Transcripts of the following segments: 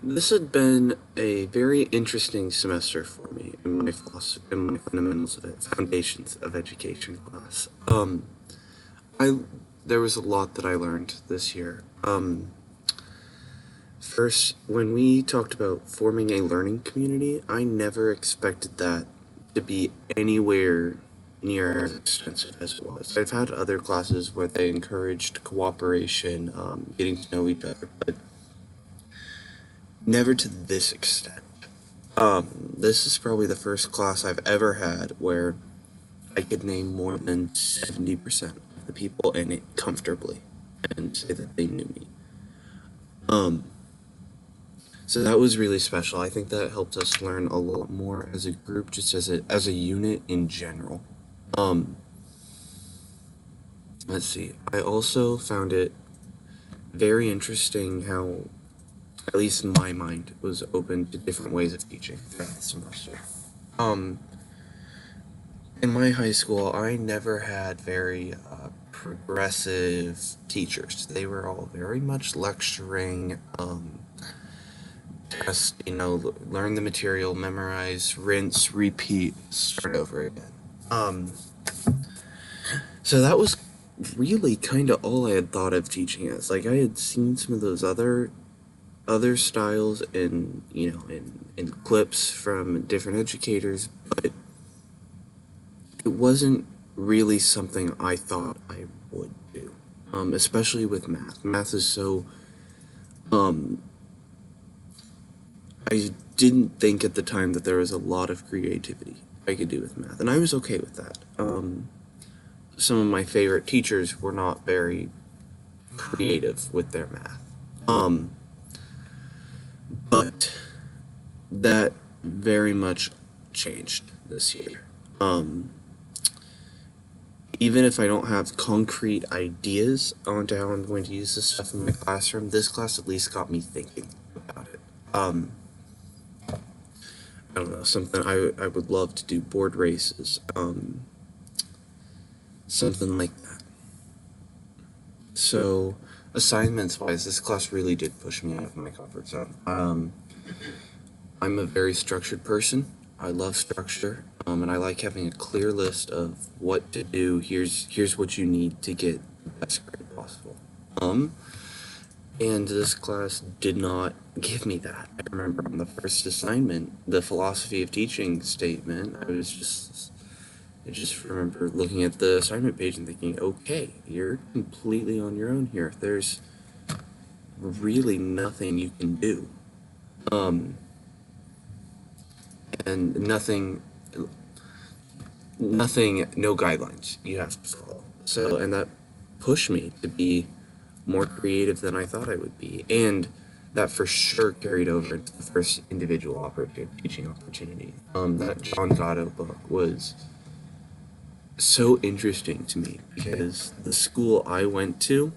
This had been a very interesting semester for me in my philosophy, in my fundamentals of it, foundations of education class. I there was a lot that I learned this year. First, when we talked about forming a learning community, I never expected that to be anywhere near as extensive as it was. I've had other classes where they encouraged cooperation, getting to know each other, but never to this extent. This is probably the first class I've ever had where I could name more than 70% of the people in it comfortably and say that they knew me. Um, so that was really special. I think that helped us learn a lot more as a group, just as a unit in general. Um, let's see. I also found it very interesting how, at least in my mind, was open to different ways of teaching throughout the semester. Um, in my high school, I never had very progressive teachers. They were all very much lecturing, test, learn the material, memorize, rinse, repeat, start over again. Um, so that was really kind of all I had thought of teaching as. Like I had seen some of those other styles in in clips from different educators, but it wasn't really something I thought I would do. Especially with math. Math is so um I didn't think at the time that there was a lot of creativity I could do with math, and I was okay with that. Some of my favorite teachers were not very creative with their math. Um, but that very much changed this year. Um, Even if I don't have concrete ideas onto how I'm going to use this stuff in my classroom, this class at least got me thinking about it. Um, I don't know, something I would love to do board races, something like that. So, assignments wise, this class really did push me out of my comfort zone. I'm a very structured person. I love structure, and I like having a clear list of what to do. Here's what you need to get the best grade possible. Um, and this class did not give me that. I remember on the first assignment, the philosophy of teaching statement. I just remember looking at the assignment page and thinking, okay, you're completely on your own here. There's really nothing you can do. Um, and nothing, no guidelines you have to follow. So, and that pushed me to be more creative than I thought I would be. And that for sure carried over into the first individual teaching opportunity. That John Gatto book was so interesting to me because the school I went to,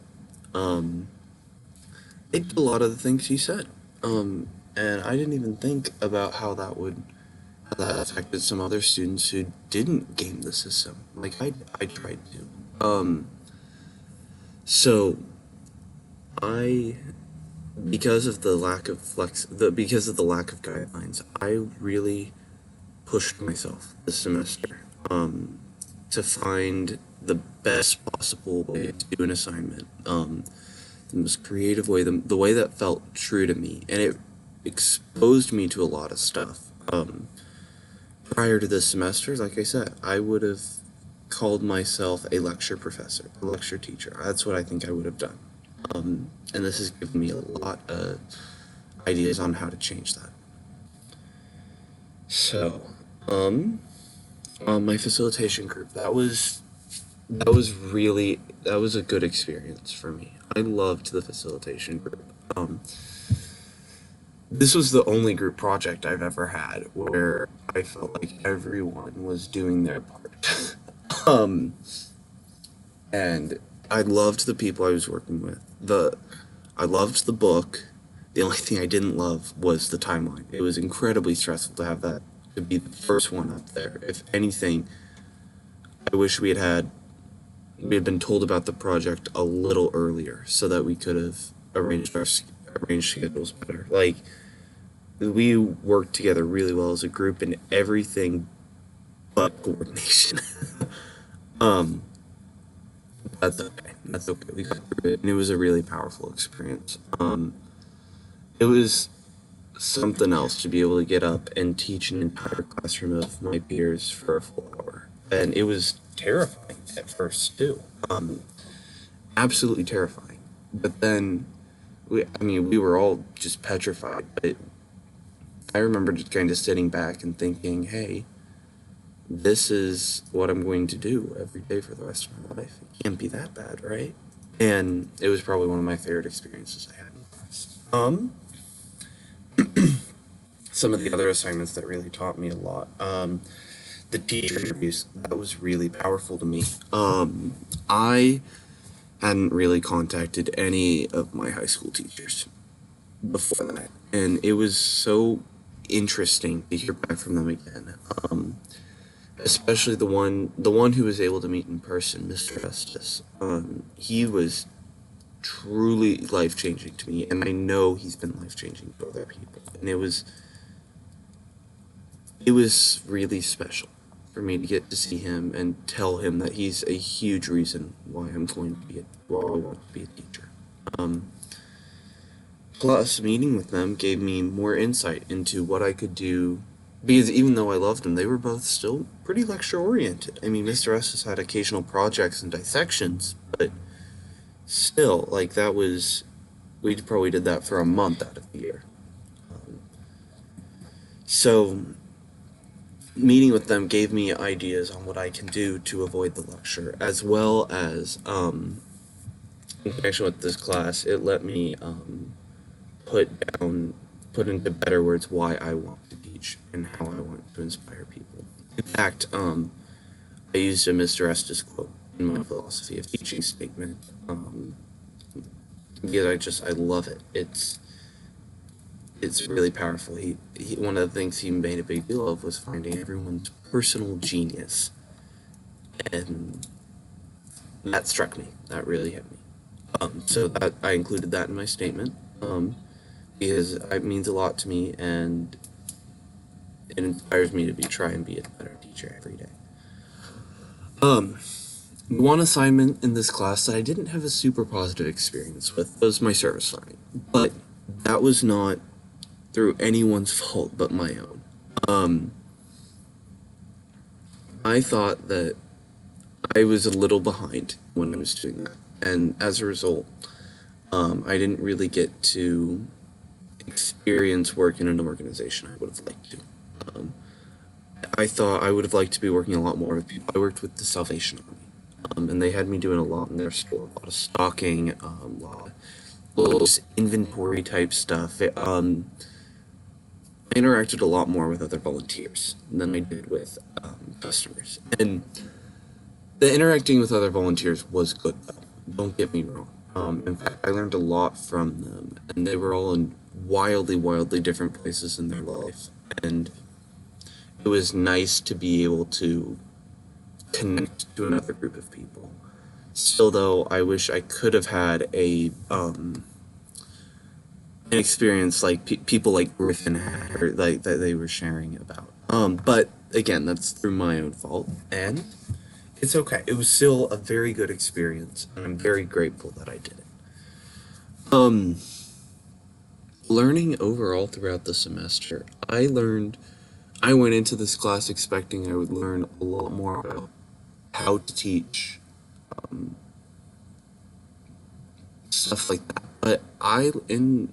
um, they did a lot of the things he said. And I didn't even think about how that affected some other students who didn't game the system. Like I tried to. So I because of the lack of because of the lack of guidelines, I really pushed myself this semester to find the best possible way to do an assignment, the most creative way, the way that felt true to me, and it exposed me to a lot of stuff. Prior to this semester, like I said, I would have called myself a lecture professor, a lecture teacher. That's what I think I would have done. And this has given me a lot of ideas on how to change that. So, um, my facilitation group, that was a good experience for me. I loved the facilitation group. This was the only group project I've ever had where I felt like everyone was doing their part. um, and I loved the people I was working with. I loved the book. The only thing I didn't love was the timeline. It was incredibly stressful to have that to be the first one up there. If anything, I wish we had been told about the project a little earlier so that we could have arranged schedules better. Like we worked together really well as a group in everything but coordination. um, that's okay. That's okay. We got through it, and it was a really powerful experience. It was something else to be able to get up and teach an entire classroom of my peers for a full hour, and it was terrifying at first too. Absolutely terrifying. But then, I mean, we were all just petrified. But I remember just kind of sitting back and thinking, hey, this is what I'm going to do every day for the rest of my life. It can't be that bad, right? And it was probably one of my favorite experiences I had in class. Some of the other assignments that really taught me a lot. The teacher interviews, that was really powerful to me. I hadn't really contacted any of my high school teachers before that, and it was so interesting to hear back from them again. Especially the one who was able to meet in person, Mr. Estes. He was truly life changing to me, and I know he's been life changing to other people. And it was really special for me to get to see him and tell him that he's a huge reason why I want to be a teacher. Um, Plus, meeting with them gave me more insight into what I could do. Because even though I loved them, they were both still pretty lecture oriented. I mean, Mr. Estes had occasional projects and dissections, but still, like, we probably did that for a month out of the year. So, meeting with them gave me ideas on what I can do to avoid the lecture, as well as, in connection with this class, it let me, put down, put into better words why I want to teach and how I want to inspire people. In fact, I used a Mr. Estes quote in my philosophy of teaching statement, because I love it. It's really powerful. One of the things he made a big deal of was finding everyone's personal genius, and that struck me. That really hit me. So that I included that in my statement, because it means a lot to me, and it inspires me to try and be a better teacher every day. Um, One assignment in this class that I didn't have a super positive experience with was my service learning, but that was not through anyone's fault but my own. Um, I thought that I was a little behind when I was doing that, and as a result, I didn't really get to experience work in an organization I would have liked to. Um, I thought I would have liked to be working a lot more with people. I worked with the Salvation Army, and they had me doing a lot in their store, a lot of stocking, a lot of little inventory type stuff. I interacted a lot more with other volunteers than I did with customers, and the interacting with other volunteers was good though. Don't get me wrong. In fact, I learned a lot from them, and they were all in wildly different places in their life, and it was nice to be able to connect to another group of people. Still, though, I wish I could have had an experience like people like Griffin had, or like that they were sharing about. But again, that's through my own fault, and it's okay. It was still a very good experience, and I'm very grateful that I did it. Um, Learning overall throughout the semester, I went into this class expecting I would learn a lot more about how to teach, stuff like that. But in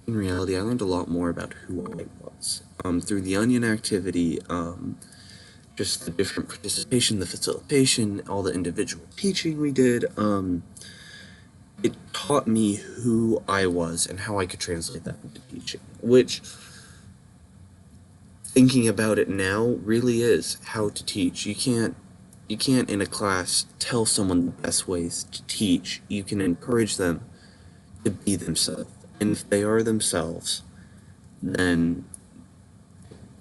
reality, I learned a lot more about who I was. Through the Onion activity, just the different participation, the facilitation, all the individual teaching we did. It taught me who I was and how I could translate that into teaching, which, thinking about it now, really is how to teach. You can't in a class tell someone the best ways to teach. You can encourage them to be themselves. And if they are themselves, then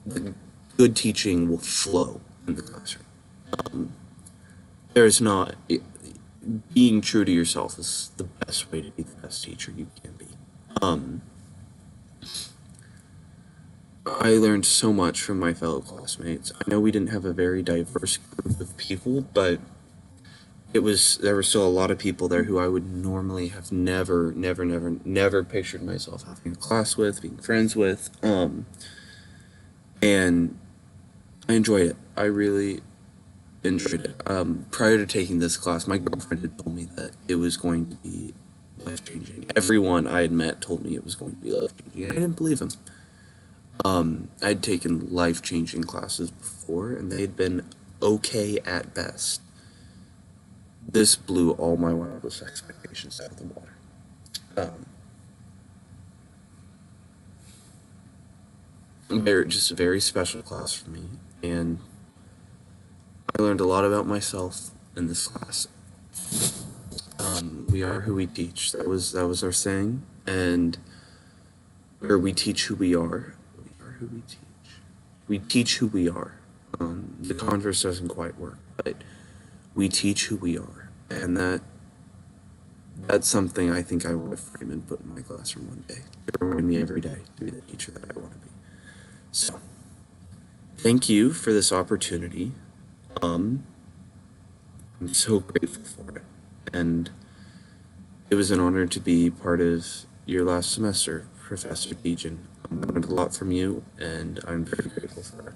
the good teaching will flow in the classroom. There's not being true to yourself is the best way to be the best teacher you can be. Um, I learned so much from my fellow classmates. I know we didn't have a very diverse group of people, but there were still a lot of people there who I would normally have never pictured myself having a class with, being friends with. And I enjoyed it. I really enjoyed it. Prior to taking this class, my girlfriend had told me that it was going to be life changing. Everyone I had met told me it was going to be life changing. I didn't believe him. I'd taken life changing classes before, and they'd been okay at best. This blew all my wildest expectations out of the water. Just a very special class for me, and I learned a lot about myself in this class. We are who we teach. That was our saying, and or we teach who we are. We are who we teach. We teach who we are. The converse doesn't quite work, but we teach who we are, and that's something I think I want to frame and put in my classroom one day. To remind me every day to be the teacher that I want to be. So, thank you for this opportunity. I'm so grateful for it, and it was an honor to be part of your last semester, Professor Dejan. I learned a lot from you, and I'm very grateful for it.